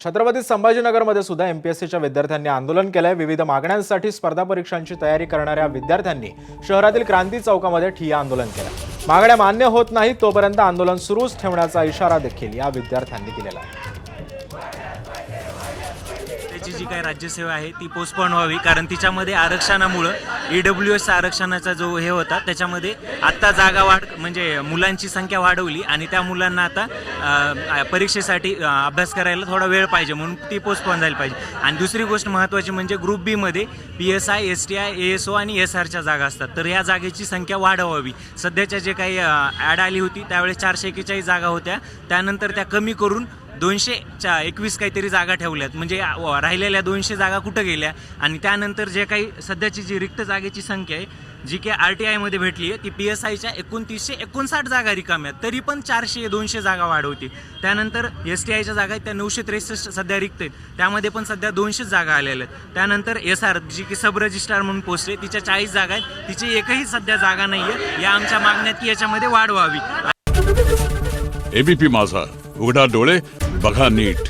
छत्रपती संभाजीनगरमध्ये सुद्धा एमपीएससीच्या विद्यार्थ्यांनी आंदोलन केलंय। विविध मागण्यांसाठी स्पर्धा परीक्षांची तयारी करणाऱ्या विद्यार्थ्यांनी शहरातील क्रांती चौकामध्ये ठिय्या आंदोलन केलं। मागण्या मान्य होत नाहीत तोपर्यंत आंदोलन सुरूच ठेवण्याचा इशारा देखील या विद्यार्थ्यांनी दिलेला आहे। जी काही राज्यसेवा आहे ती पोस्टपोन व्हावी, कारण तिच्यामध्ये आरक्षणामुळे ईडब्ल्यूएस आरक्षणाचा जो हे होता त्याच्यामध्ये आत्ता जागा वाढ म्हणजे मुलांची संख्या वाढवली आणि त्या मुलांना आता परीक्षेसाठी अभ्यास करायला थोडा वेळ पाहिजे म्हणून ती पोस्टपोन झाली पाहिजे। आणि दुसरी गोष्ट महत्त्वाची म्हणजे ग्रुप बी मध्ये PSI, STI, ASO आणि SRच्या जागा असतात, तर या जागेची संख्या वाढवावी। सध्याच्या जे काही ॲड आली होती त्यावेळेस 441 जागा होत्या, त्यानंतर त्या कमी करून 221 काहीतरी जागा ठेवल्यात, म्हणजे राहिलेल्या 200 जागा कुठं गेल्या। आणि त्यानंतर जे काही सध्याची जी रिक्त जागेची संख्या आहे जी की RTI मध्ये भेटली आहे ती PSIच्या 2959 जागा रिकाम्या आहेत, तरी पण 400-200 जागा वाढवते। त्यानंतर STIच्या जागा आहेत त्या 963 सध्या रिक्त आहेत, त्यामध्ये पण सध्या 200 जागा आलेल्या आहेत। त्यानंतर SR जी की सब रजिस्ट्रार म्हणून पोस्ट आहे तिच्या 40 जागा आहेत, तिची एकही सध्या जागा नाही आहे। या आमच्या मागण्यात की याच्यामध्ये वाढ व्हावी। ABP माझा, उघडा डोळे बघा नीट।